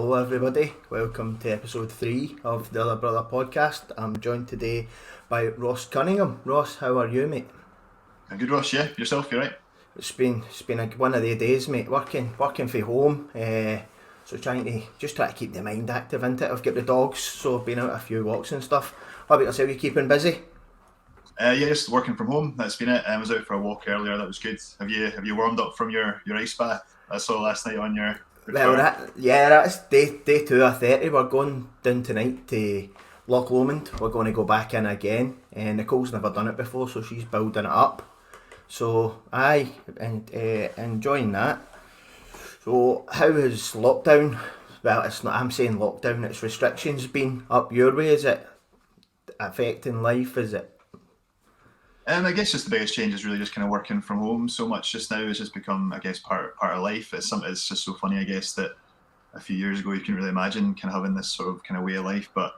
Hello everybody, welcome to episode 3 of the Other Brother podcast. I'm joined today by Ross Cunningham. Ross, how are you, mate? I'm good, Ross, yeah. Yourself, you right? It's been one of the days, mate, working from home, so trying to keep the mind active, isn't it? I've got the dogs, so I've been out a few walks and stuff. How about yourself, you keeping busy? Yeah, just working from home, that's been it. I was out for a walk earlier, that was good. Have you warmed up from your ice bath I saw last night on your Well, Twitter? that's day 2 of 30. We're going down tonight to Loch Lomond. We're going to go back in again. And Nicole's never done it before, so she's building it up. So, enjoying that. So, how has lockdown? Well, it's not. I'm saying lockdown. It's restrictions been up your way. Is it affecting life? Is it? I guess just the biggest change is really just kind of working from home so much just now. It's just become, I guess, part of life. It's just so funny, I guess, that a few years ago you couldn't really imagine kind of having this sort of kind of way of life. But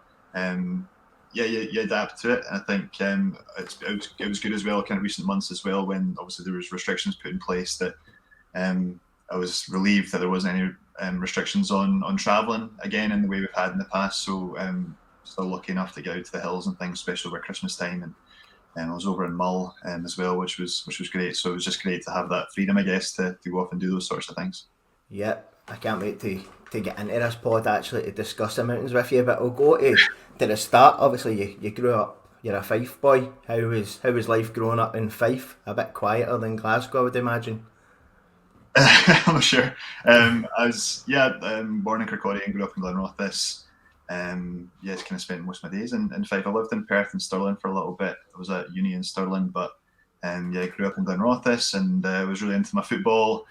you adapt to it. And I think it was good as well, kind of recent months as well, when obviously there was restrictions put in place that I was relieved that there wasn't any restrictions on travelling again in the way we've had in the past. So still lucky enough to get out to the hills and things, especially over Christmas time. And I was over in Mull as well, which was great. So it was just great to have that freedom, I guess, to go off and do those sorts of things. Yep, I can't wait to get into this pod actually to discuss the mountains with you. But we'll go to the start. Obviously, you grew up. You're a Fife boy. How was life growing up in Fife? A bit quieter than Glasgow, I would imagine. I'm not sure. I was born in Kirkcaldy and grew up in Glenrothes. Just kind of spent most of my days in Fife. I lived in Perth and Stirling for a little bit. I was at uni in Stirling, but I grew up in Glenrothes and was really into my football.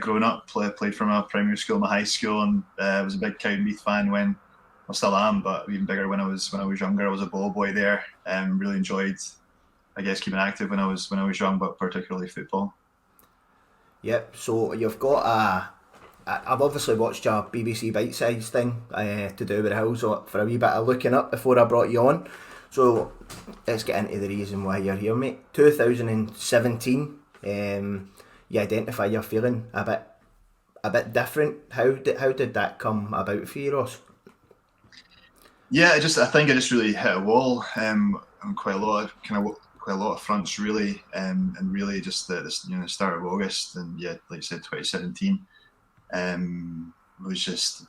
Growing up, played from my primary school, my high school, and I was a big Cow and Meath fan when I still am, but even bigger when I was younger. I was a ball boy there. Really enjoyed, I guess, keeping active when I was young, but particularly football. Yep. So you've got I've obviously watched your BBC Bite Size thing to do with the hills for a wee bit of looking up before I brought you on. So let's get into the reason why you're here, mate. 2017. You identify you're feeling a bit different. How did that come about for you, Ross? Yeah, I think I just really hit a wall on quite a lot of fronts, really, and really just the start of August, and like I said, 2017 was just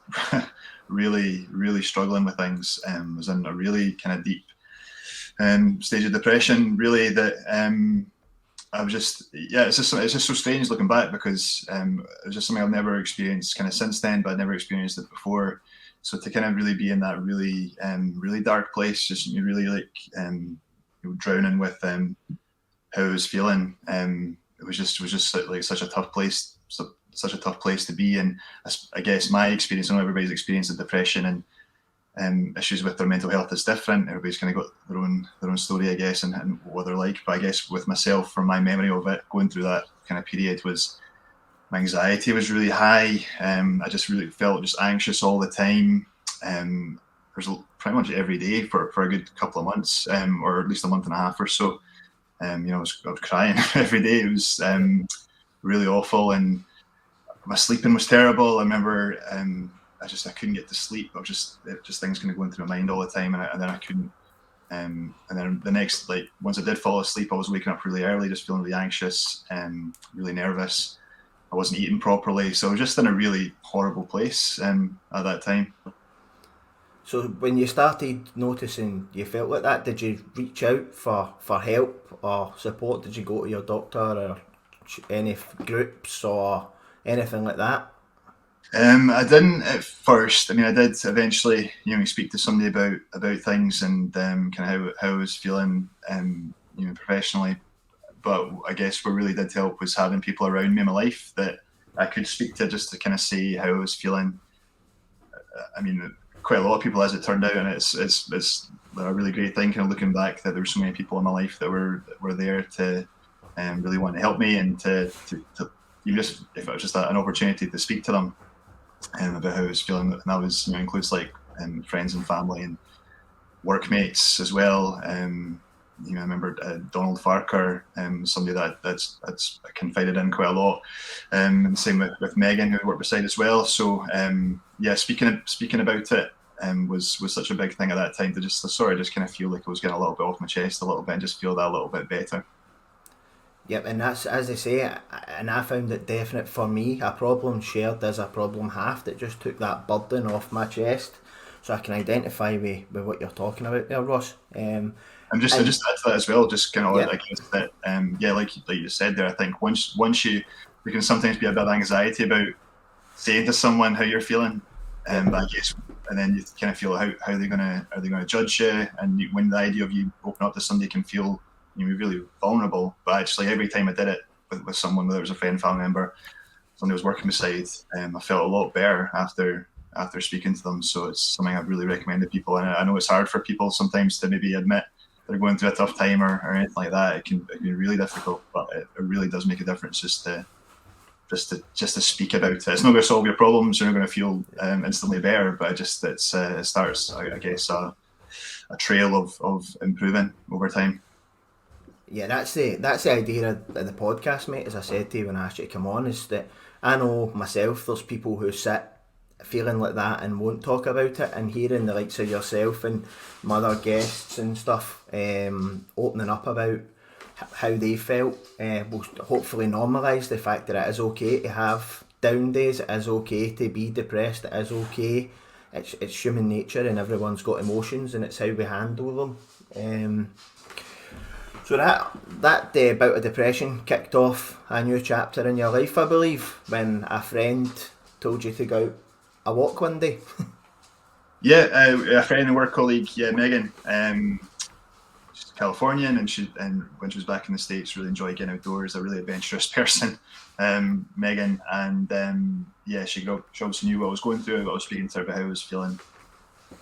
really, really struggling with things. Was in a really kind of deep stage of depression, really, that I was just, it's just so strange looking back, because it was just something I've never experienced kind of since then, but I'd never experienced it before. So to kind of really be in that really really dark place, just really like drowning with how I was feeling. It was just like such a tough place, such a tough place to be. And I guess my experience, I know everybody's experience of depression and issues with their mental health is different. Everybody's kind of got their own story, I guess, and what they're like. But I guess with myself, from my memory of it, going through that kind of period, was my anxiety was really high. I just really felt just anxious all the time. There's pretty much every day for a good couple of months, or at least a month and a half or so. I was crying every day. It was really awful, and my sleeping was terrible. I remember I couldn't get to sleep. I was just things kind of going through my mind all the time, and then I couldn't. And then the next, like, once I did fall asleep, I was waking up really early, just feeling really anxious and really nervous. I wasn't eating properly, so I was just in a really horrible place at that time. So when you started noticing you felt like that, did you reach out for help or support? Did you go to your doctor or any groups or anything like that? I didn't at first. I mean, I did eventually, speak to somebody about things and kind of how I was feeling, professionally. But I guess what really did help was having people around me in my life that I could speak to, just to kind of see how I was feeling. I mean, quite a lot of people, as it turned out, and it's a really great thing, kind of looking back, that there were so many people in my life that were there to really want to help me, and to even just, if it was just an opportunity to speak to them about how I was feeling. And that was, includes like friends and family and workmates as well. I remember Donald Farker, somebody that's confided in quite a lot, and same with Megan, who I worked beside as well. So speaking about it was such a big thing at that time to just sort of just kind of feel like I was getting a little bit off my chest a little bit and just feel that a little bit better. Yep, and that's, as I say, and I found it definite for me. A problem shared is a problem halved. It just took that burden off my chest, so I can identify with what you're talking about there, Ross. And just add to that as well, just kind of Yep. I guess that like you said there, I think once you, there can sometimes be a bit of anxiety about saying to someone how you're feeling, but I guess, and then you kind of feel how are they gonna judge you, and when the idea of you open up to somebody can feel really vulnerable. But actually, every time I did it with someone, whether it was a friend, family member, somebody I was working beside, I felt a lot better after speaking to them. So it's something I've really recommended people. And I know it's hard for people sometimes to maybe admit they're going through a tough time or anything like that. It can be really difficult, but it really does make a difference just to speak about it. It's not going to solve your problems. You're not going to feel instantly better, but it starts, I guess, a trail of improving over time. Yeah, that's the idea of the podcast, mate. As I said to you when I asked you to come on, is that I know myself there's people who sit feeling like that and won't talk about it, and hearing the likes of yourself and my other guests and stuff opening up about how they felt will hopefully normalise the fact that it is okay to have down days, it is okay to be depressed, it is okay. It's human nature, and everyone's got emotions, and it's how we handle them. So that bout of depression kicked off a new chapter in your life, I believe, when a friend told you to go out a walk one day. Yeah, a friend and work colleague, Megan. She's Californian, and when she was back in the States, really enjoyed getting outdoors. A really adventurous person, Megan, and she obviously knew what I was going through. I was speaking to her about how I was feeling,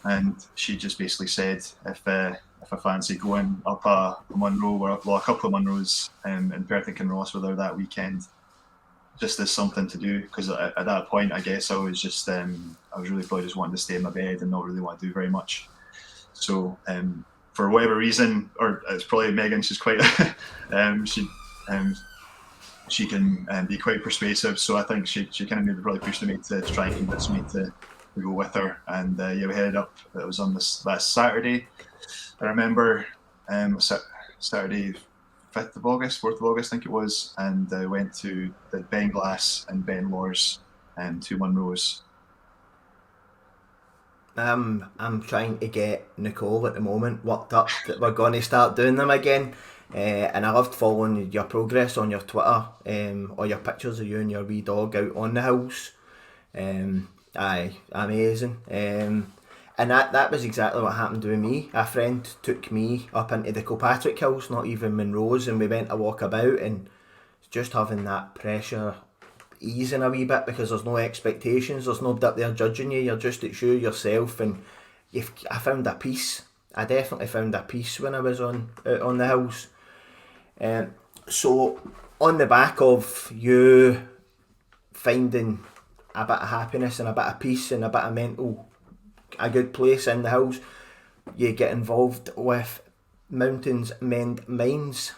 and she just basically said if I fancy going up a Munro or a couple of Munros in Perth and Ross with her that weekend, just as something to do, because at that point I guess I was just I was really probably just wanting to stay in my bed and not really want to do very much. So for whatever reason, or it's probably Megan, she's quite she can be quite persuasive, so I think she kind of maybe probably pushed me to try and convince me to go with her, and we headed up. It was on this last Saturday, I remember, Saturday 5th of August, 4th of August, I think it was, and I went to the Ben Glass and Ben Lors, 2 Munros. I'm trying to get Nicole at the moment worked up that we're going to start doing them again. And I loved following your progress on your Twitter, or your pictures of you and your wee dog out on the hills. Aye, amazing. And that was exactly what happened with me. A friend took me up into the Kilpatrick Hills, not even Munro's, and we went to walk about, and just having that pressure easing a wee bit because there's no expectations, there's nobody up there judging you, you're just at yourself, and I found a peace. I definitely found a peace when I was on the hills. So on the back of you finding a bit of happiness and a bit of peace and a bit of a good place in the hills, you get involved with Mountains Mend Minds.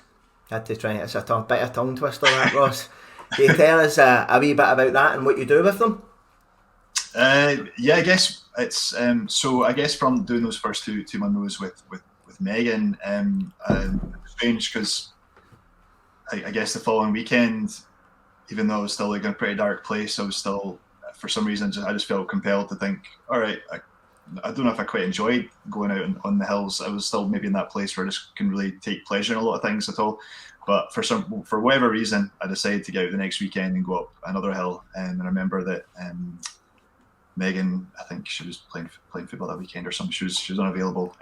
Had to try it. It's a bit of tongue twister, that, Ross. Can you tell us a wee bit about that and what you do with them? I guess it's so I guess from doing those first two Munros with Megan, strange because I guess the following weekend, even though I was still like in a pretty dark place, I was still, for some reason, I just felt compelled to think, all right, I don't know if I quite enjoyed going out on the hills. I was still maybe in that place where I just can really take pleasure in a lot of things at all. But for whatever reason, I decided to get out the next weekend and go up another hill. And I remember that Megan, I think she was playing football that weekend or something. She was unavailable.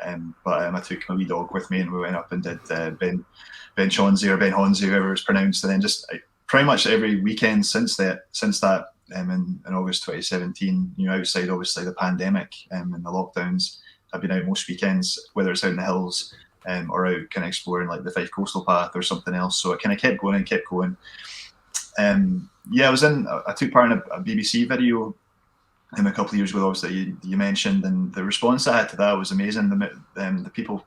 But I took my wee dog with me, and we went up and did Ben Chonsey or Ben Honzy, however it's pronounced. And then just pretty much every weekend since that. In August 2017, outside obviously the pandemic and the lockdowns, I've been out most weekends, whether it's out in the hills or out kind of exploring like the Fife Coastal Path or something else. So I kind of kept going. I took part in a BBC video a couple of years ago, obviously you mentioned, and the response I had to that was amazing. The people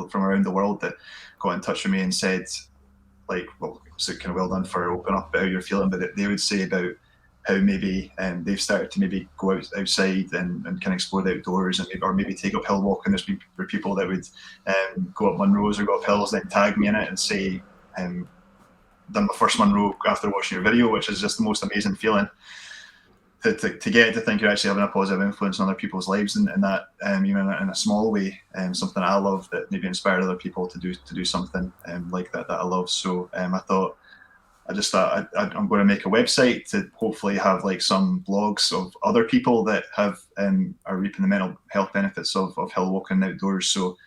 from around the world that got in touch with me and said, like, well, so kind of well done for opening up about how you're feeling, but they would say about how maybe they've started to maybe go outside and kind of explore the outdoors, and or maybe take up hill walking. There's people that would go up Munros or go up hills, then tag me in it and say, done my first Munro after watching your video, which is just the most amazing feeling. To get to think you're actually having a positive influence on other people's lives, and that in a small way, something I love that maybe inspired other people to do something like that I love. So I thought I'm going to make a website to hopefully have like some blogs of other people that have are reaping the mental health benefits of hill walking outdoors. So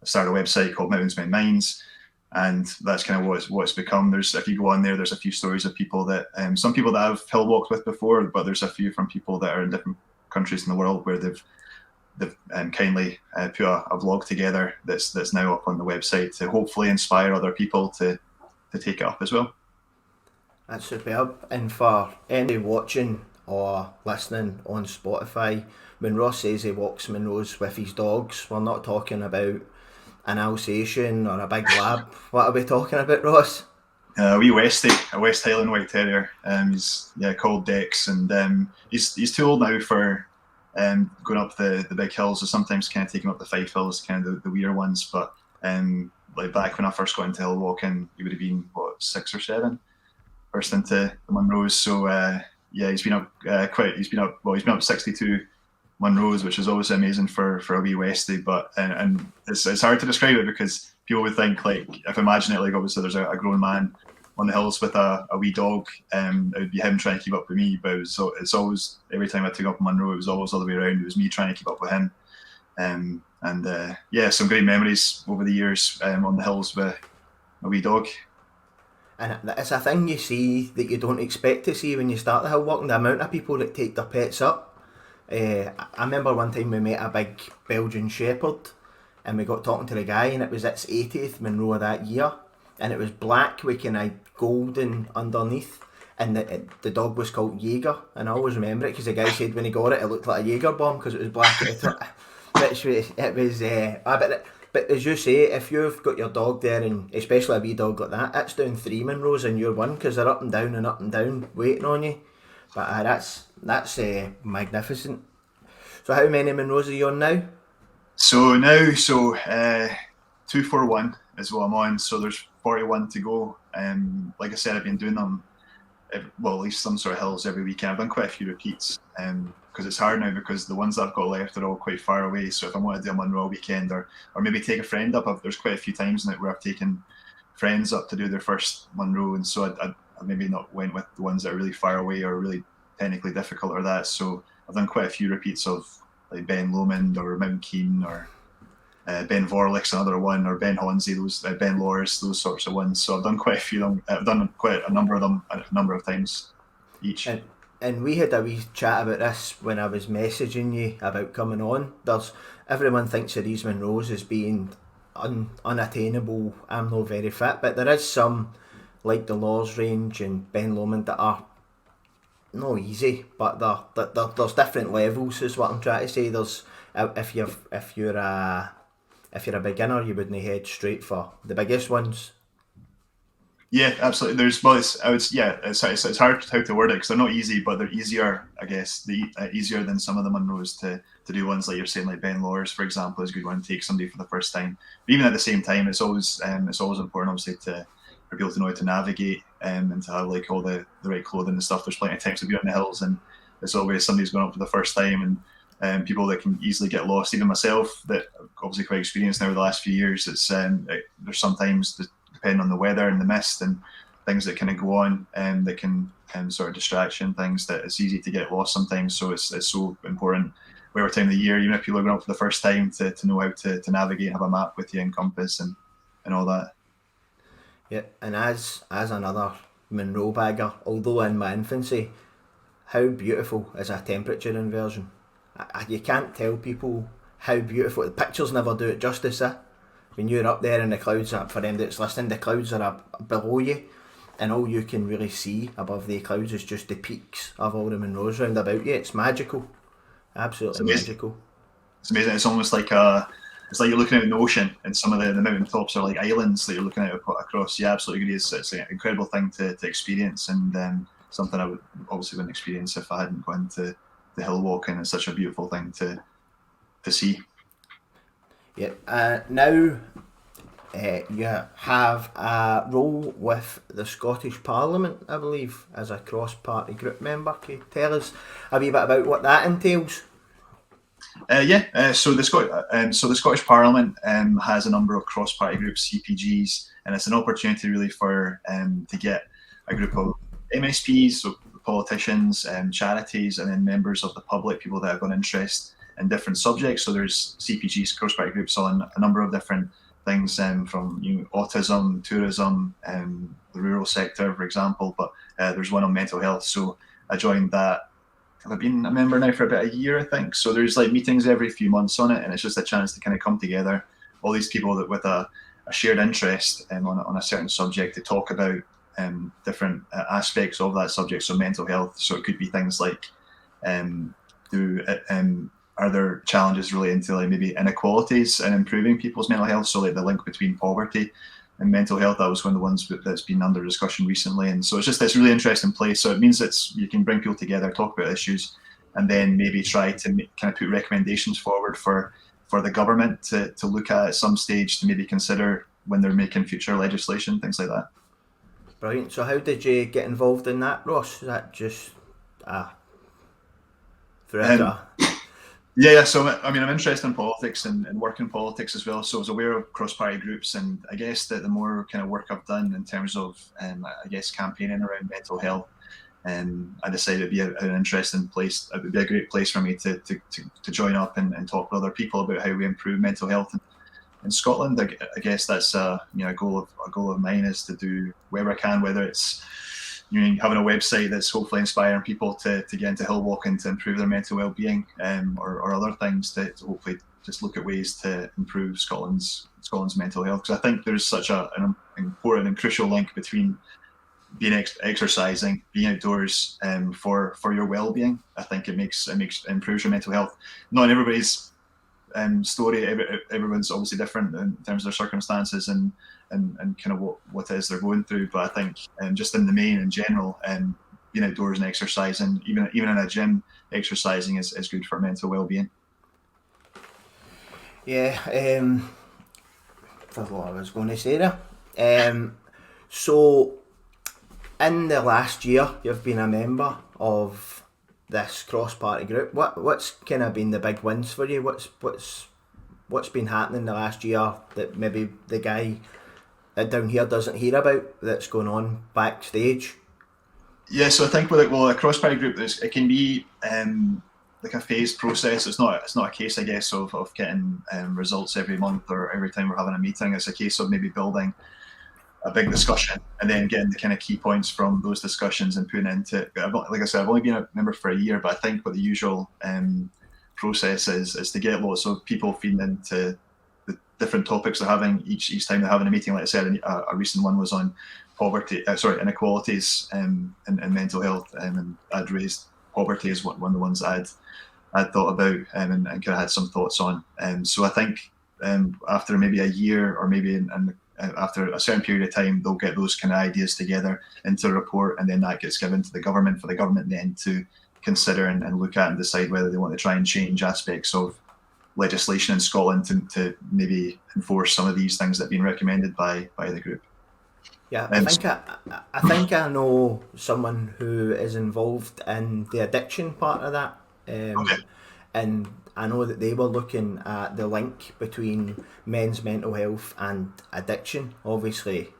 I started a website called Mountains Made Minds, and that's kind of what it's become. If you go on there, there's a few stories of people that some people that I've hill walked with before, but there's a few from people that are in different countries in the world where they've kindly put a vlog together that's now up on the website to hopefully inspire other people to take it up as well. That's superb. And for any watching or listening on Spotify, when Ross says he walks Munros with his dogs, we're not talking about an Alsatian or a big lab. What are we talking about, Ross? A wee Westie, a West Highland White Terrier. He's called Dex, and he's too old now for going up the big hills. So sometimes kind of take him up the Fife Hills, kind of the weirder ones. But like back when I first got into hill walking, he would have been 6 or 7, first into the Munros. So he's been up he's been up 62 Munros, which is obviously amazing for a wee Westie, but and it's hard to describe it because people would think, like, if I imagine it, like obviously there's a grown man on the hills with a wee dog, it would be him trying to keep up with me, but it's always, every time I took up Munro, it was always the other way around. It was me trying to keep up with him, and some great memories over the years on the hills with a wee dog. And it's a thing you see that you don't expect to see when you start the hill walking, the amount of people that take their pets up. I remember one time we met a big Belgian Shepherd, and we got talking to the guy, and it was its 80th Munro that year, and it was black with kind of golden underneath, and the dog was called Jaeger, and I always remember it because the guy said when he got it, it looked like a Jaeger bomb because it was black at the top. But as you say, if you've got your dog there, and especially a wee dog like that, it's down 3 Munros and you're one, because they're up and down waiting on you. But that's magnificent. So how many Munros are you on now? So 241 is what I'm on. So there's 41 to go. Like I said, I've been doing them, at least some sort of hills every weekend. I've done quite a few repeats because it's hard now because the ones that I've got left are all quite far away. So if I want to do a Munro weekend or maybe take a friend up, there's quite a few times now where I've taken friends up to do their first Munro, and so I maybe not went with the ones that are really far away or really technically difficult or that. So I've done quite a few repeats of like Ben Lomond or Mount Keen or Ben Vorlich's another one, or Ben Hornsey, Ben Loris, those sorts of ones. So I've done quite a few of them. I've done quite a number of them a number of times each. And we had a wee chat about this when I was messaging you about coming on. Everyone thinks of these Munros as being unattainable. I'm not very fit, but there is some, like the Lawes Range and Ben Lomond, that are not easy, but there's different levels is what I'm trying to say. There's if you're a beginner, you wouldn't head straight for the biggest ones. Yeah, absolutely. It's hard how to word it because they're not easy, but they're easier, I guess. Easier than some of the Munros to do ones like you're saying, like Ben Lawers, for example, is a good one to take somebody for the first time. But even at the same time, it's always important, obviously, for people to know how to navigate and to have like all the right clothing and stuff. There's plenty of times to be on the hills, and it's always somebody's going up for the first time, and people that can easily get lost. Even myself, that obviously quite experienced now over the last few years. It's there's sometimes depending on the weather and the mist and things that kind of go on, and that can sort of distraction things, that it's easy to get lost sometimes. So it's so important whatever time of the year, even if people are going up for the first time, to know how to navigate, have a map with you and compass and all that. Yeah, and as another Munro bagger, although in my infancy, how beautiful is a temperature inversion? You can't tell people how beautiful. The pictures never do it justice. When you're up there and the clouds are, for them that's listening, the clouds are up below you, and all you can really see above the clouds is just the peaks of all the Munros round about you. It's magical. Absolutely magical. It's amazing. It's almost like it's like you're looking out in the ocean, and some of the mountain tops are like islands that you're looking out across. Yeah, absolutely agree. It's an incredible thing to experience, and something I would obviously wouldn't experience if I hadn't gone to the hill walking. It's such a beautiful thing to see. Yeah. Now you have a role with the Scottish Parliament, I believe, as a cross-party group member. Can you tell us a wee bit about what that entails? So the Scottish Parliament has a number of cross-party groups, CPGs, and it's an opportunity really for to get a group of MSPs, so politicians, charities, and then members of the public, people that have an interest in different subjects. So there's CPGs, cross-party groups on a number of different things, from autism, tourism, the rural sector, for example. But there's one on mental health. So I joined that. I've been a member now for about a year, I think. So there's like meetings every few months on it, and it's just a chance to kind of come together, all these people that with a shared interest on a certain subject, to talk about different aspects of that subject. So mental health. So it could be things like are there challenges relating to like maybe inequalities and improving people's mental health? So like the link between poverty and mental health, that was one of the ones that's been under discussion recently. And so it's just this really interesting place. So it means you can bring people together, talk about issues, and then maybe try to kind of put recommendations forward for the government to look at some stage, to maybe consider when they're making future legislation, things like that. Brilliant. So how did you get involved in that, Ross? Is that just Yeah, so I mean, I'm interested in politics and work in politics as well. So I was aware of cross-party groups, and I guess that the more kind of work I've done in terms of, I guess, campaigning around mental health, I decided it'd be an interesting place. It would be a great place for me to join up and talk with other people about how we improve mental health in Scotland. I guess that's a goal of mine, is to do wherever I can, whether it's having a website that's hopefully inspiring people to get into hill walking to improve their mental well-being, or other things to hopefully just look at ways to improve Scotland's mental health. Because I think there's such an important and crucial link between being exercising, being outdoors, for your well-being. I think it improves your mental health. Not in everybody's story. Everyone's obviously different in terms of their circumstances and kind of what it is they're going through. But I think just in the main, in general, being outdoors and exercising, even in a gym, exercising is good for mental well-being. Yeah, for what I was going to say there. So in the last year, you've been a member of this cross-party group. What's kind of been the big wins for you? What's been happening the last year that maybe the guy down here doesn't hear about, that's going on backstage? Yeah, so I think with a cross-party group, it can be like a phased process. It's not a case, I guess, of getting results every month or every time we're having a meeting. It's a case of maybe building a big discussion and then getting the kind of key points from those discussions and putting into it. Like I said, I've only been a member for a year, but I think what the usual process is to get lots of people feeding into the different topics they're having each time they're having a meeting. Like I said, a recent one was on inequalities and mental health, and I'd raised poverty as one of the ones I'd thought about, and kind of had some thoughts on. So I think after maybe a year, or maybe after a certain period of time, they'll get those kind of ideas together into a report, and then that gets given to the government for the government then to consider and look at and decide whether they want to try and change aspects of legislation in Scotland to maybe enforce some of these things that have been recommended by the group. Yeah, I think I know someone who is involved in the addiction part of that. Okay. And I know that they were looking at the link between men's mental health and addiction. Obviously,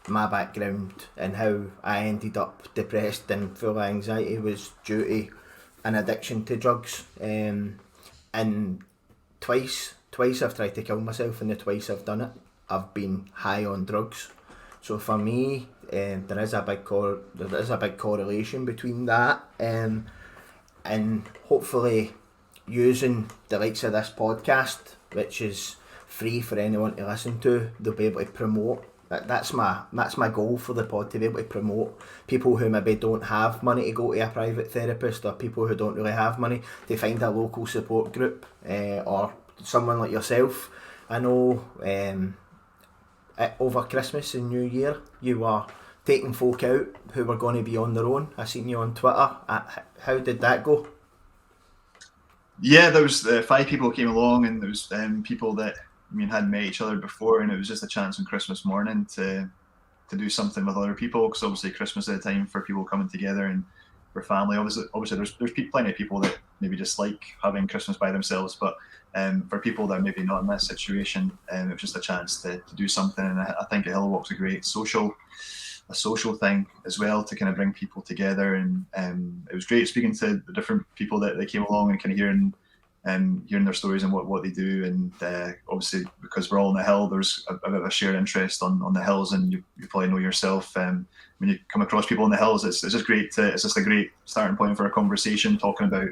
my background and how I ended up depressed and full of anxiety was due to an addiction to drugs. And twice I've tried to kill myself, and the twice I've done it, I've been high on drugs. So for me, there is a big correlation between that, and hopefully using the likes of this podcast, which is free for anyone to listen to, they'll be able to promote That's my goal for the pod, to be able to promote people who maybe don't have money to go to a private therapist, or people who don't really have money to find a local support group, or someone like yourself. I know over Christmas and New Year you were taking folk out who were going to be on their own. I seen you on Twitter. How did that go? Yeah, there was 5 people came along, and there was people that hadn't met each other before, and it was just a chance on Christmas morning to do something with other people, because obviously Christmas is a time for people coming together and for family. Obviously there's plenty of people that maybe just like having Christmas by themselves, but for people that are maybe not in that situation, it was just a chance to do something. And I think a hill walk's a great social thing as well, to kind of bring people together. And it was great speaking to the different people that came along, and kind of hearing their stories and what they do. And obviously, because we're all on the hill, there's a bit of a shared interest on the hills, and you probably know yourself, when you come across people on the hills, it's just great. It's just a great starting point for a conversation, talking about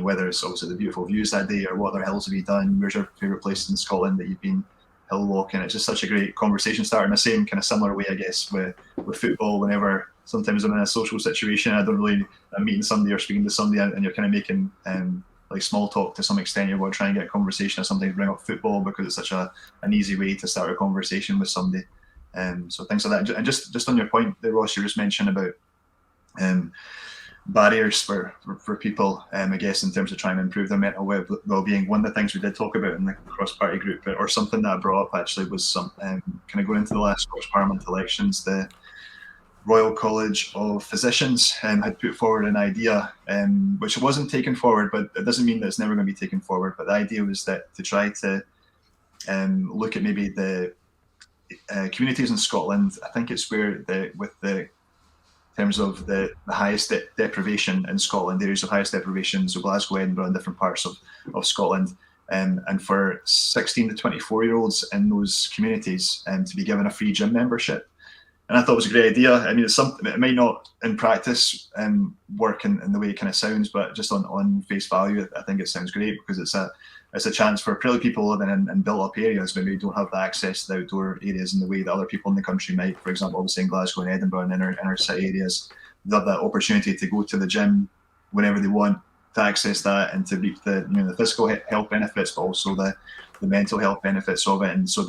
whether it's obviously the beautiful views that day, or what other hills have you done, where's your favourite place in Scotland that you've been hill walking. It's just such a great conversation starter, in the same kind of similar way, I guess, with football. Whenever sometimes I'm in a social situation, I'm meeting somebody or speaking to somebody, and you're kind of making like small talk to some extent. You're going to try and get a conversation or something to bring up football, because it's such an easy way to start a conversation with somebody. So things like that. And just on your point there, Ross, you just mentioned about barriers for people, I guess, in terms of trying to improve their mental well-being. One of the things we did talk about in the cross-party group, or something that I brought up actually, was some kind of going into the last Scottish Parliament elections, the Royal College of Physicians had put forward an idea, which wasn't taken forward, but it doesn't mean that it's never going to be taken forward. But the idea was that to try to look at maybe the communities in Scotland. I think it's where in terms of the highest deprivation in Scotland, areas of highest deprivation, so Glasgow, Edinburgh, and different parts of Scotland, and for 16 to 24-year-olds in those communities to be given a free gym membership. And I thought it was a great idea. It's something it might not in practice work in the way it kind of sounds, but just on face value, I think it sounds great, because it's a chance for probably people living in built-up areas maybe don't have the access to the outdoor areas in the way that other people in the country might. For example, obviously in Glasgow and Edinburgh and inner city areas, they have that opportunity to go to the gym whenever they want, to access that and to reap the physical health benefits, but also the mental health benefits of it. And so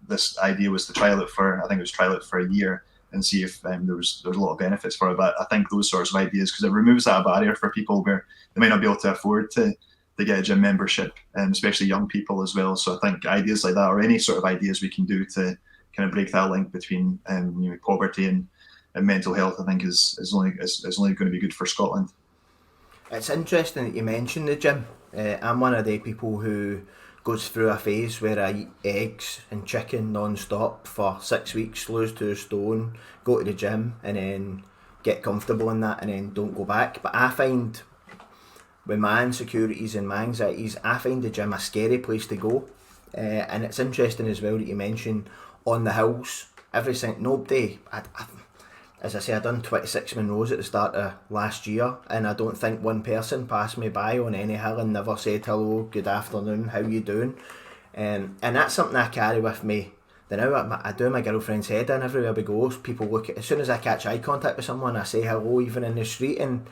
this idea was to trial it for a year and see if there was a lot of benefits for it. But I think those sorts of ideas, because it removes that barrier for people where they might not be able to afford to get a gym membership, and especially young people as well. So I think ideas like that, or any sort of ideas we can do to kind of break that link between poverty and mental health, I think is only going to be good for Scotland. It's interesting that you mentioned the gym. I'm one of the people who goes through a phase where I eat eggs and chicken non-stop for 6 weeks, lose 2 stone, go to the gym, and then get comfortable in that, and then don't go back. But I find, with my insecurities and my anxieties, I find the gym a scary place to go. And it's interesting as well that you mentioned on the hills, nobody, as I say, I done 26 Munros at the start of last year, and I don't think one person passed me by on any hill and never said hello, good afternoon, how you doing? And that's something I carry with me. Now I do my girlfriend's head in everywhere we go. People look at, as soon as I catch eye contact with someone, I say hello, even in the street, and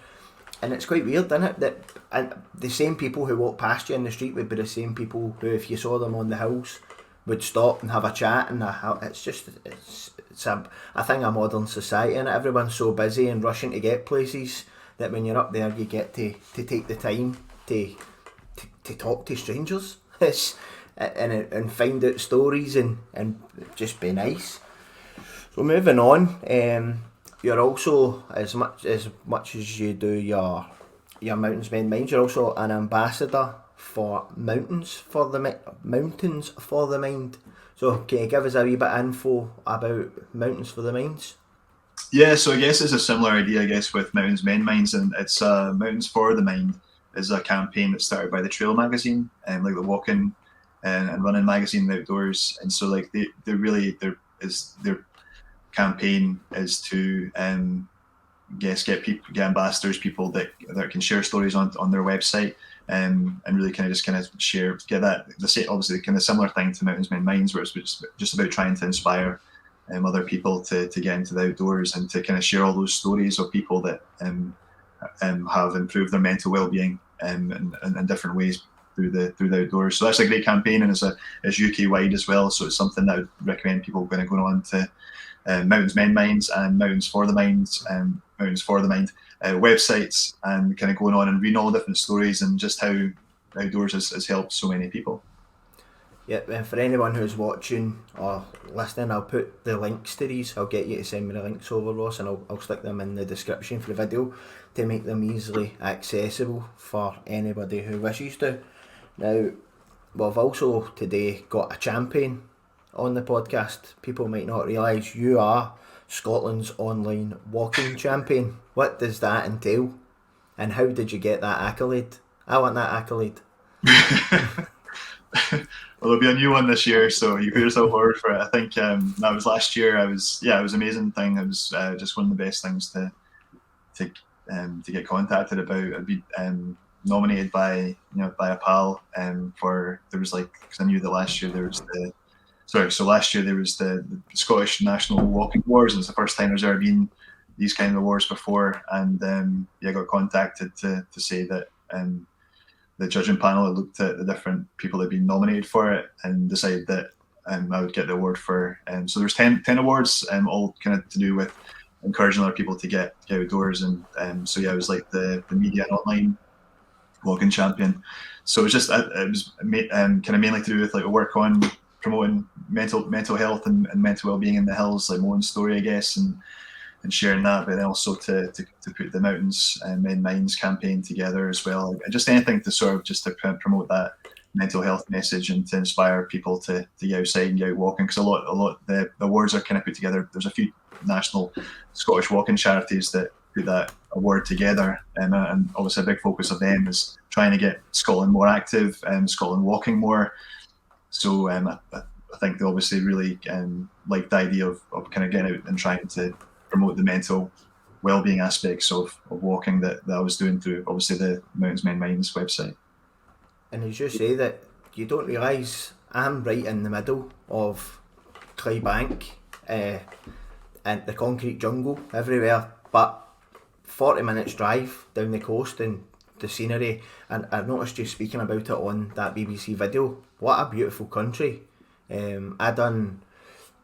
it's quite weird, isn't it, that the same people who walk past you in the street would be the same people who, if you saw them on the hills, would stop and have a chat. And it's a thing of modern society, and everyone's so busy and rushing to get places that when you're up there you get to take the time to talk to strangers and find out stories and just be nice. So moving on, you're also, as much as you do your Mountains Mend Minds, you're also an ambassador for Mountains for the Mind. So can you give us a wee bit of info about Mountains for the Minds? Yeah, so I guess it's a similar idea, I guess, with Mountains Mend Minds, and it's Mountains for the Mind is a campaign that started by the Trail magazine, and like the walking and running magazine, the outdoors. And so like their campaign is to get ambassadors, people that can share stories on their website, and really kind of share, get that, obviously kind of similar thing to Mountains Mend Minds, where it's just about trying to inspire other people to get into the outdoors and to kind of share all those stories of people that have improved their mental well-being in different ways through the outdoors. So that's a great campaign, and it's UK wide as well. So it's something that I would recommend people going on to Mountains Men Minds and Mountains for the Mind websites, and kind of going on and reading all the different stories and just how outdoors has helped so many people. Yep, and for anyone who's watching or listening, I'll put the links to these. I'll get you to send me the links over, Ross, and I'll stick them in the description for the video to make them easily accessible for anybody who wishes to. Now, we've also today got a champion on the podcast. People might not realise you are Scotland's online walking champion. What does that entail? And how did you get that accolade? I want that accolade. Well, there'll be a new one this year, so you put yourself forward for it. I think that was last year. It was an amazing thing. It was just one of the best things to get contacted about. I'd be nominated by a pal for, there was because I knew that last year there was the Scottish National Walking Awards, and it's the first time there's ever been these kind of awards before, and I got contacted to say that the judging panel had looked at the different people that had been nominated for it and decided that I would get the award for. So there's 10 awards, all kind of to do with encouraging other people to get outdoors, and I was like the media and online walking champion. So it was kind of mainly to do with like a work on promoting mental health and mental well-being in the hills, like my own story, I guess, and sharing that, but then also to put the Mountains Men Minds campaign together as well. Just anything to sort of just to promote that mental health message and to inspire people to get outside and get out walking. Because a lot the awards are kind of put together. There's a few national Scottish walking charities that put that award together, and obviously a big focus of them is trying to get Scotland more active and Scotland walking more. So I think they obviously really like the idea of kind of getting out and trying to promote the mental well-being aspects of walking that I was doing through obviously the Mountains Men Minds website. And as you say, that you don't realise I'm right in the middle of Clydebank and the concrete jungle everywhere, but 40 minutes drive down the coast and the scenery, and I noticed you speaking about it on that BBC video. What a beautiful country. I done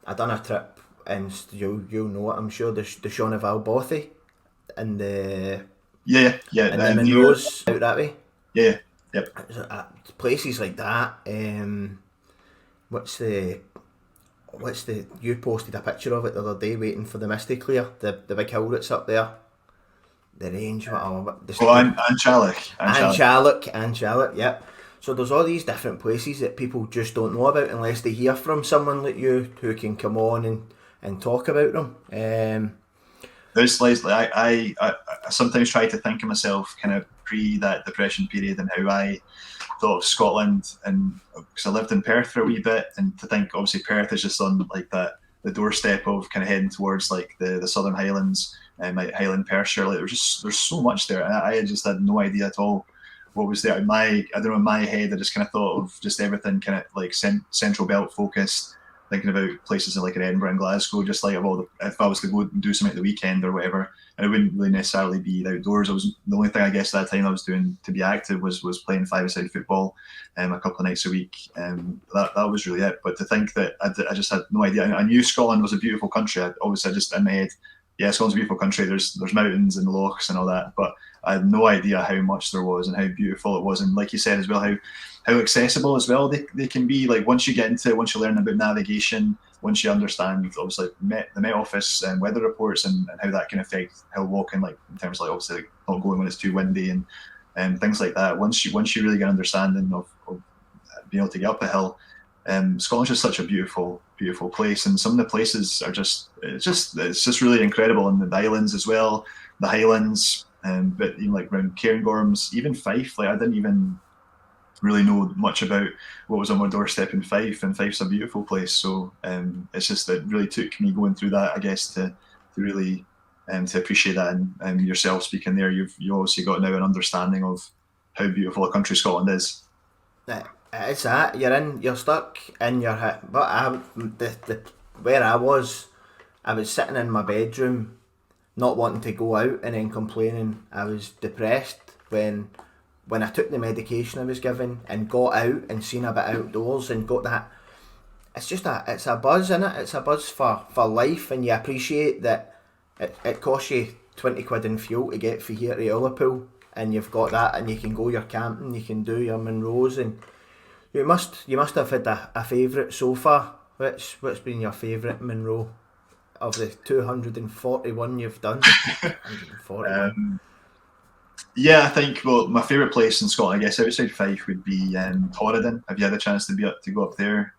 a trip, and you'll know it, I'm sure, the Shaunaville Bothy and the and the Munros out that way. Yeah, yep. Places like that. What's the you posted a picture of it the other day, waiting for the mist to clear, the big hill that's up there, the range, Anchalik, yep. So there's all these different places that people just don't know about unless they hear from someone like you who can come on and talk about them. There's I sometimes try to think of myself kind of pre that depression period and how I thought of Scotland, and because I lived in Perth for a wee bit, and to think obviously Perth is just on like the doorstep of kind of heading towards like the Southern Highlands and like Highland Perthshire. Like there's so much there, and I just had no idea at all what was there. In my head I just kind of thought of just everything kind of like Central Belt focused, thinking about places like in Edinburgh and Glasgow, just like if I was to go and do something at the weekend or whatever, and it wouldn't really necessarily be outdoors. The only thing I guess at that time I was doing to be active was playing five-a-side football a couple of nights a week. That was really it. But to think that I just had no idea. I knew Scotland was a beautiful country. I just in my head, yeah, Scotland's a beautiful country. There's mountains and lochs and all that, but I had no idea how much there was and how beautiful it was. And like you said as well, how accessible as well they can be. Like once you learn about navigation, once you understand obviously the Met Office and weather reports and how that can affect how walking, like in terms of like obviously like not going when it's too windy and things like that. Once you really get an understanding of being able to get up a hill, Scotland's just such a beautiful place, and some of the places are just really incredible, and the islands as well, the Highlands, but even like around Cairngorms, even Fife. Like I didn't even really know much about what was on my doorstep in Fife, and Fife's a beautiful place. So it's just that really took me going through that, I guess, to really to appreciate that. And yourself speaking there, you obviously got now an understanding of how beautiful a country Scotland is. It's that you're stuck in your head. But where I was I was sitting in my bedroom, not wanting to go out, and then complaining I was depressed when I took the medication I was given and got out and seen a bit outdoors and got that. It's a buzz in it. It's a buzz for life, and you appreciate that it costs you 20 quid in fuel to get from here to Ullapool, and you've got that, and you can go your camping, you can do your Munros, and you must have had a favourite so far. What's been your favourite Munro of the 241 you've done? 241. Yeah, I think, well, my favourite place in Scotland, I guess, outside Fife would be Torridon. Have you had a chance to go up there,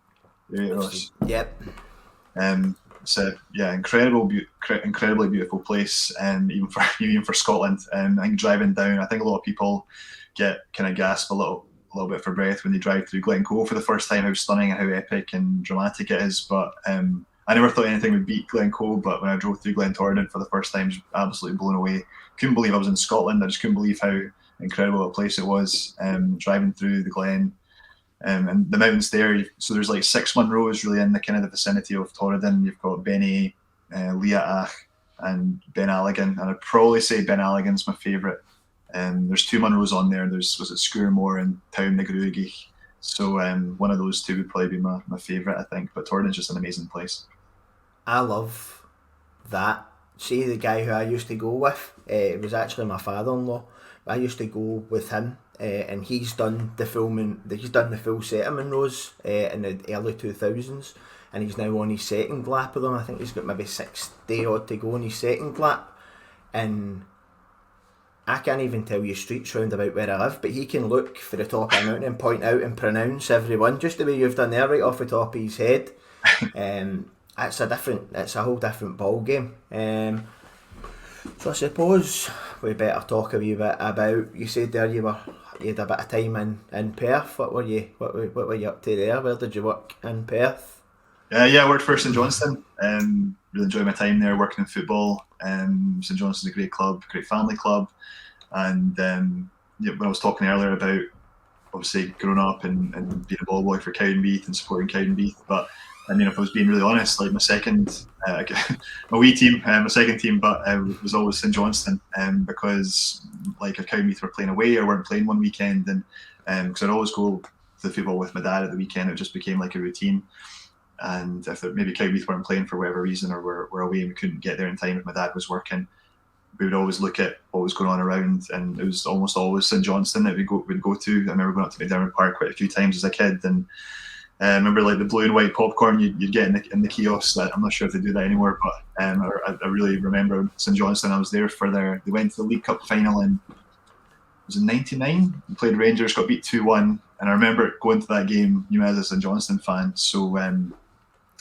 Ross? Yep. It's a incredibly beautiful place, even for Scotland. I think driving down, I think a lot of people get kind of gasp a little bit for breath when they drive through Glencoe for the first time. How stunning and how epic and dramatic it is. But I never thought anything would beat Glencoe. But when I drove through Glentorridon for the first time, I was absolutely blown away. Couldn't believe I was in Scotland. I just couldn't believe how incredible a place it was. Driving through the Glen. And the mountains there, so there's like 6 Munros really in the kind of the vicinity of Torridon. You've got Benny, Liaach, and Ben Alligan, and I'd probably say Ben Alligan's my favourite. There's 2 Munros on there. Was it Scourmore and Town na Gruagach? So one of those 2 would probably be my favourite, I think. But Torridon's just an amazing place. I love that. See, the guy who I used to go with, it was actually my father-in-law. I used to go with him, and he's done the full set of Munros in the early 2000s, and he's now on his second lap of them. I think he's got maybe 60 odd to go on his second lap, and I can't even tell you streets round about where I live, but he can look for the top of a mountain and point out and pronounce every one, just the way you've done there, right off the top of his head. It's a whole different ball game. So I suppose we better talk a wee bit about. You said there you had a bit of time in Perth. What were you up to there? Where did you work in Perth? I worked for St Johnstone. Really enjoyed my time there working in football. St Johnstone's a great club, great family club. And when I was talking earlier about obviously growing up and being a ball boy for Cowdenbeath and supporting Cowdenbeath, but I mean, if I was being really honest, like my second, my wee team, my second team, but was always St Johnstone, because like if Cowdenbeath were playing away or weren't playing one weekend, and because I'd always go to the football with my dad at the weekend, it just became like a routine. And if maybe Cowdenbeath weren't playing for whatever reason, or we're away and we couldn't get there in time if my dad was working, we would always look at what was going on around, and it was almost always St Johnstone that we'd go to. I remember going up to McDermott Park quite a few times as a kid, and I remember like the blue and white popcorn you'd get in the kiosks. I'm not sure if they do that anymore, but I really remember St Johnstone. I was there they went to the League Cup final in, was it 99? We played Rangers, got beat 2-1, and I remember going to that game, as a St Johnstone fan. So when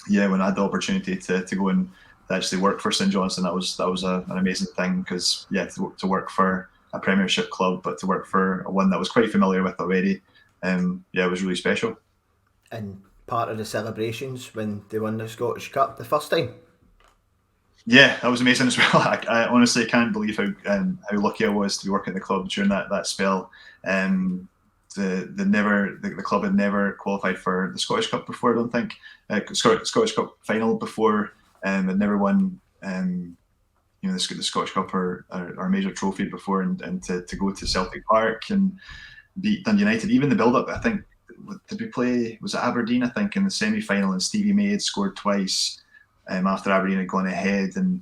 I had the opportunity to go and to actually work for St Johnstone, that was an amazing thing, because to work for a Premiership club, but to work for one that I was quite familiar with already, it was really special. And part of the celebrations when they won the Scottish Cup the first time. Yeah, that was amazing as well. I honestly can't believe how lucky I was to be working at the club during that spell. The club had never qualified for the Scottish Cup before, I don't think. Scottish Cup final before, had never won the Scottish Cup or our major trophy before, and to go to Celtic Park and beat Dundee United. Even the build-up, I think, did we play, was it Aberdeen, I think, in the semi-final, and Stevie May had scored twice after Aberdeen had gone ahead, and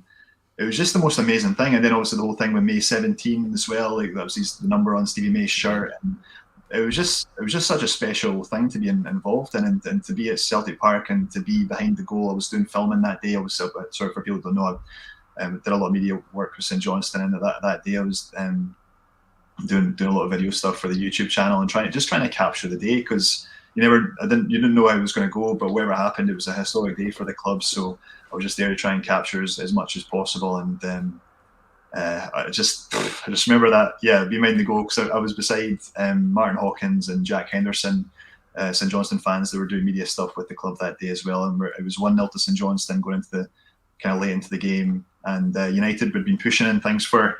it was just the most amazing thing. And then obviously the whole thing with May 17 as well, like that was the number on Stevie May's shirt, and it was just such a special thing to be involved in, and to be at Celtic Park and to be behind the goal. I was doing filming that day. I was, sorry for people who don't know, I did a lot of media work with St Johnstone, and that day I was doing a lot of video stuff for the YouTube channel and trying to capture the day, because you didn't know how it was going to go, but whatever happened, it was a historic day for the club. So I was just there to try and capture as much as possible, and I just remember that being behind the goal, because I was beside Martin Hawkins and Jack Henderson, St Johnstone fans that were doing media stuff with the club that day as well, and it was 1-0 to St Johnstone going into the kind of late into the game, and United had been pushing in things for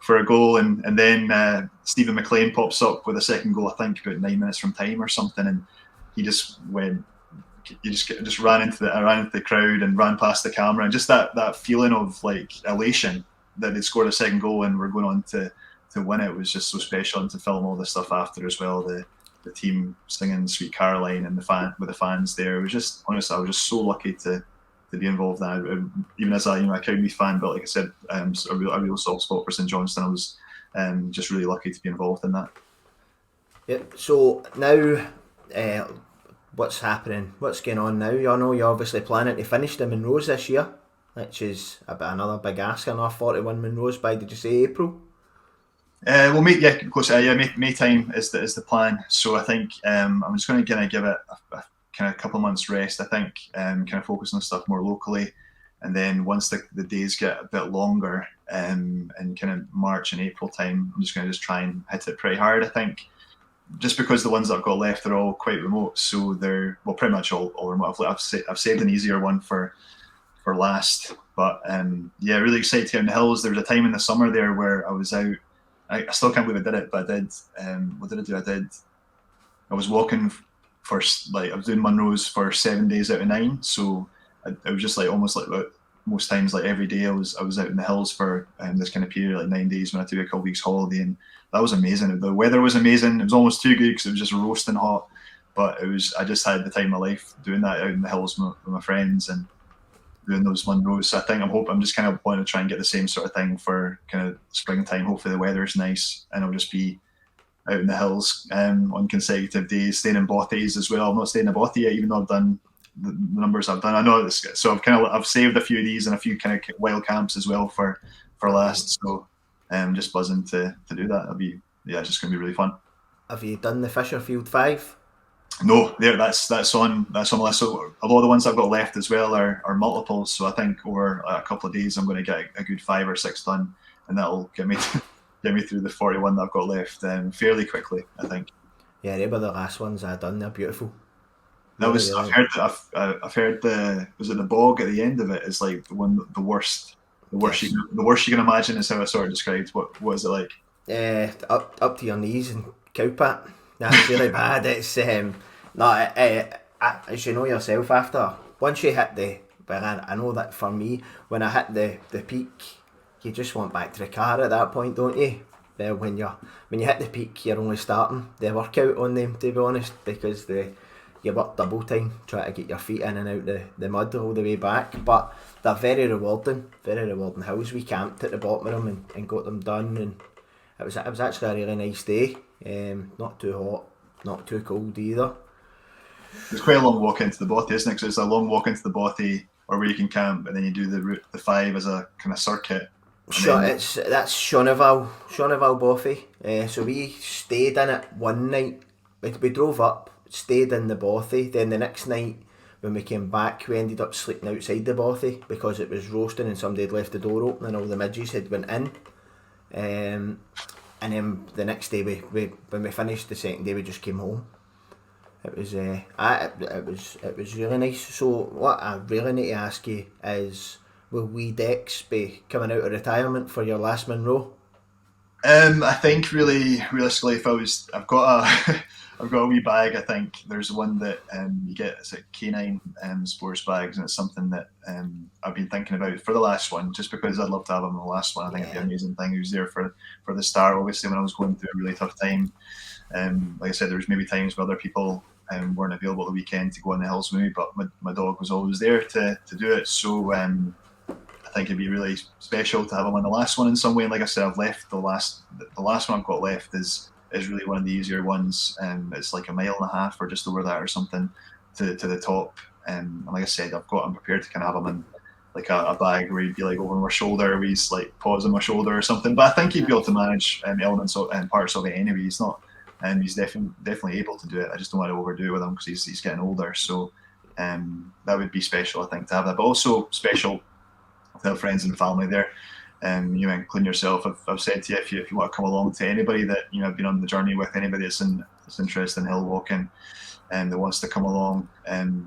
a goal, and then Stephen McLean pops up with a second goal, I think about 9 minutes from time or something, and he just just ran into the crowd and ran past the camera, and just that feeling of like elation that they'd scored a second goal and we're going on to win it was just so special. And to film all this stuff after as well, the team singing Sweet Caroline and with the fans there, it was just, honestly, I was just so lucky to be involved in that. Even as a Kirby fan, but like I said, a real soft spot for St Johnstone. I was just really lucky to be involved in that. Yep. So now, what's happening? What's going on now? You know, you're obviously planning to finish the Munros this year, which is another big ask. Another 41 Munros by, did you say, April? Well, May time is the plan. So I think I'm just going to kind of give it a kind of couple of months rest. I think kind of focus on stuff more locally, and then once the days get a bit longer, in kind of March and April time, I'm just going to try and hit it pretty hard. I think just because the ones that I've got left are all quite remote, so they're pretty much all remote. I've saved an easier one for last, but really excited to get in the hills. There was a time in the summer there where I was out. I still can't believe I did it, but I did. What did I do? I was walking for I was doing Munros for 7 days out of 9. So I was just like almost like most times, like every day I was out in the hills for this kind of period, like 9 days when I took a couple weeks holiday, and that was amazing. The weather was amazing. It was almost too good because it was just roasting hot, but I just had the time of my life doing that out in the hills with my friends and doing those Munros. So I'm just kind of wanting to try and get the same sort of thing for kind of springtime. Hopefully the weather's nice and I'll just be out in the hills on consecutive days, staying in bothies as well. I'm not staying in a bothy yet, even though I've done the numbers I've done. I know this, so I've saved a few of these and a few kind of wild camps as well for last. So just buzzing to do that. It's just going to be really fun. Have you done the Fisherfield 5? No, that's on my list. So a lot of the ones I've got left as well are multiples. So I think over a couple of days I'm going to get a good 5 or 6 done, and that'll get me through the 41 that I've got left fairly quickly, I think. Yeah, they were the last ones I done. They're beautiful. That was I've heard was it the bog at the end of it is like the worst Yes. the worst you can imagine is how I sort of described. What was it like? Up to your knees in cowpat. That's really bad. It's as you know yourself, after once you hit I know that for me, when I hit the peak, you just want back to the car at that point, don't you? When you hit the peak, you're only starting the workout on them, to be honest, because you work double time trying to get your feet in and out the mud all the way back. But they're very rewarding hills. We camped at the bottom of them and got them done, and it was actually a really nice day. Not too hot, not too cold either. It's quite a long walk into the bothy, isn't it? Because it's a long walk into the bothy, or where you can camp, and then you do the 5 as a kind of circuit. That's Shaunaval Bothy. So we stayed in it one night. We drove up, stayed in the Bothy. Then the next night when we came back, we ended up sleeping outside the Bothy because it was roasting and somebody had left the door open and all the midges had went in. And then the next day, when we finished the second day, we just came home. It was really nice. So what I really need to ask you is, will we Dex be coming out of retirement for your last Munro? I think realistically, I've got a wee bag. I think there's one that you get, it's a K9 sports bags, and it's something that I've been thinking about for the last one, just because I'd love to have him in the last one. I think it'd be an amazing thing. He was there for the start, obviously, when I was going through a really tough time. Like I said, there was maybe times where other people weren't available the weekend to go on the hills with me, but my dog was always there to do it. So I think it'd be really special to have him on the last one in some way. And like I said, I've left the last one I've got left is really one of the easier ones. It's like 1.5 miles or just over that or something to the top. And like I said, I'm prepared to kind of have him in like a bag where he'd be like over my shoulder, where he's like paws on my shoulder or something. But I think he'd be able to manage elements and parts of it anyway. He's not, and he's definitely able to do it. I just don't want to overdo it with him because he's getting older. So that would be special, I think, to have that. But also special to have friends and family there. Including yourself. I've said to you, if you want to come along, to anybody that I've been on the journey with, anybody that's interested in hill walking and that wants to come along,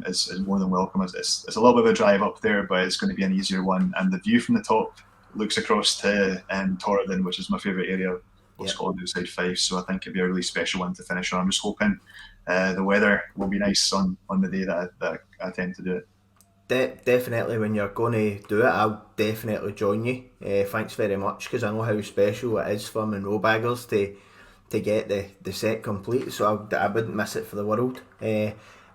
is more than welcome. It's a little bit of a drive up there, but it's going to be an easier one. And the view from the top looks across to Torridon, which is my favourite area Scotland outside Fife. So I think it'd be a really special one to finish on. I'm just hoping the weather will be nice on the day that I tend to do it. Definitely, when you're going to do it, I'll definitely join you. Thanks very much, because I know how special it is for Munro baggers to get the set complete, so I wouldn't miss it for the world.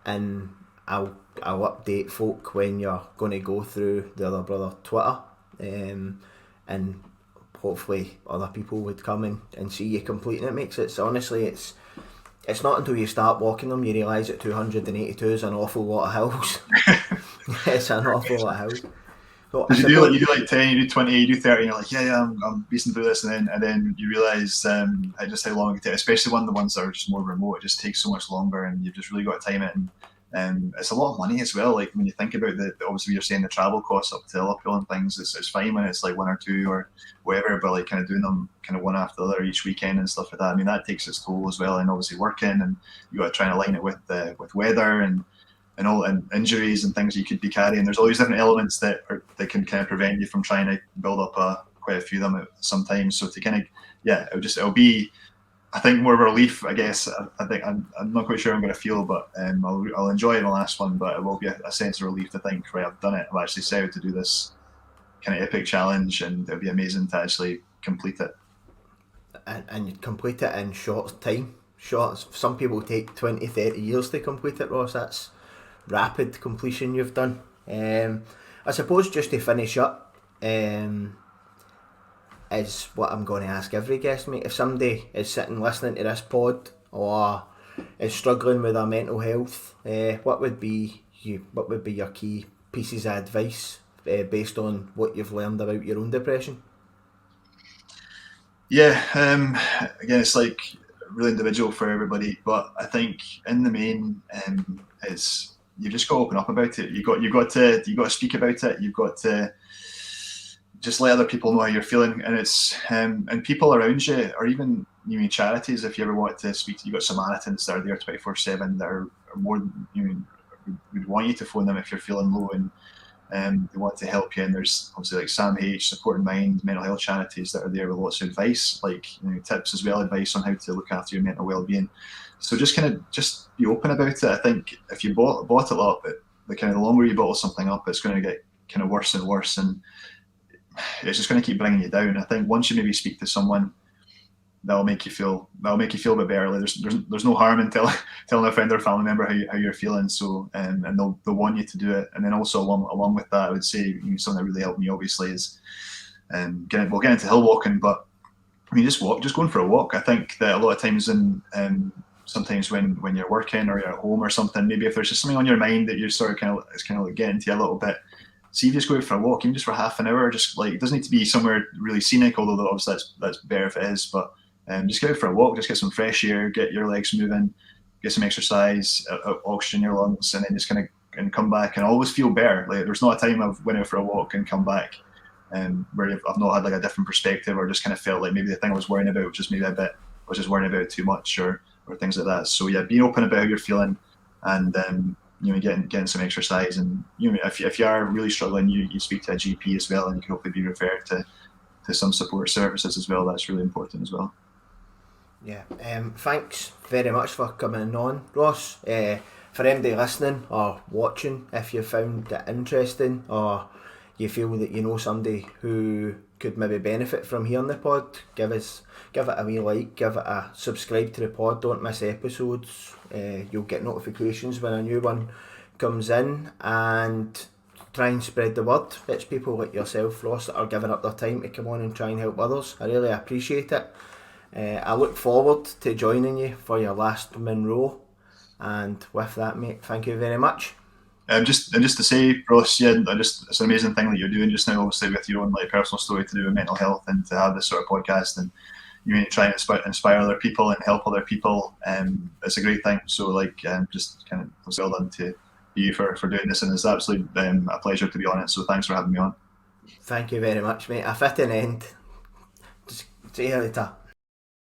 And I'll update folk when you're going to go through the other brother Twitter, and hopefully other people would come and see you completing it. Makes it, so honestly, it's not until you start walking them you realise that 282 is an awful lot of hills. It's an awful lot of hills. So you do like 10, you do 20, you do 30, and you're like, I'm beasting through this, and then you realise just how long it takes, especially the ones that are just more remote. It just takes so much longer, and you've just really got to time it. And it's a lot of money as well. Like when you think about obviously you're saying the travel costs up to Liverpool and things, it's fine when it's like one or two or whatever, but like kind of doing them kind of one after the other each weekend and stuff like that. I mean, that takes its toll as well, and obviously working, and you got to try and align it with weather and injuries and things you could be carrying. There's all these different elements that can kind of prevent you from trying to build up quite a few of them sometimes. So to kind of it'll be, I think, more of a relief, I guess. I think I'm not quite sure I'm going to feel, but I'll enjoy the last one. But it will be a sense of relief to think, right, I've done it. I've actually set out to do this kind of epic challenge, and it'll be amazing to actually complete it. And complete it in short time. Some people take 20, 30 years to complete it, Ross. That's rapid completion you've done. I suppose just to finish up, is what I'm going to ask every guest, mate. If somebody is sitting listening to this pod or is struggling with their mental health, what would be your key pieces of advice based on what you've learned about your own depression? Yeah, again, it's like really individual for everybody, but I think in the main, it's you've just got to open up about it. You got to speak about it. You've got to just let other people know how you're feeling, and it's and people around you, or even charities. If you ever want to speak to, you've got Samaritans that are there 24/7 that are more than would want you to phone them if you're feeling low, and they want to help you. And there's obviously like Sam H, Support in Mind, mental health charities that are there with lots of advice, like tips as well, advice on how to look after your mental well-being. So just be open about it. I think if you bottle it up, the longer you bottle something up, it's going to get kind of worse and worse, and it's just going to keep bringing you down. I think once you maybe speak to someone, that'll make you feel a bit better. Like there's no harm in telling a friend or family member how you're feeling. So and they'll want you to do it. And then also along with that, I would say something that really helped me obviously is getting into hill walking. But I mean, just going for a walk. I think that a lot of times sometimes when you're working or you're at home or something, maybe if there's just something on your mind that you're sort of it's kind of like getting to you a little bit. See if you just go out for a walk, even just for half an hour. Just like, it doesn't need to be somewhere really scenic, although obviously that's better if it is. But just go out for a walk, just get some fresh air, get your legs moving, get some exercise, oxygen in your lungs, and then just kind of and come back and always feel better. Like there's not a time I've went out for a walk and come back where I've not had like a different perspective, or just kind of felt like maybe the thing I was worrying about was just maybe a bit, I was just worrying about it too much or things like that. So yeah, being open about how you're feeling, and getting some exercise, and if you are really struggling, you speak to a GP as well, and you can hopefully be referred to some support services as well. That's really important as well. Yeah, thanks very much for coming on, Ross. For anybody listening or watching, if you found it interesting or you feel that you know somebody who could maybe benefit from hearing the pod, give it a wee like, give it a subscribe to the pod, don't miss episodes. You'll get notifications when a new one comes in, and try and spread the word. It's people like yourself, Ross, that are giving up their time to come on and try and help others. I really appreciate it. I look forward to joining you for your last Munro, and with that, mate, thank you very much. Just to say, Ross, it's an amazing thing that you're doing just now, obviously with your own like personal story to do with mental health, and to have this sort of podcast, and you try and inspire other people and help other people. It's a great thing. So just kind of well done to you for doing this, and it's absolutely a pleasure to be on it. So thanks for having me on. Thank you very much, mate. A fitting end. Just see you later.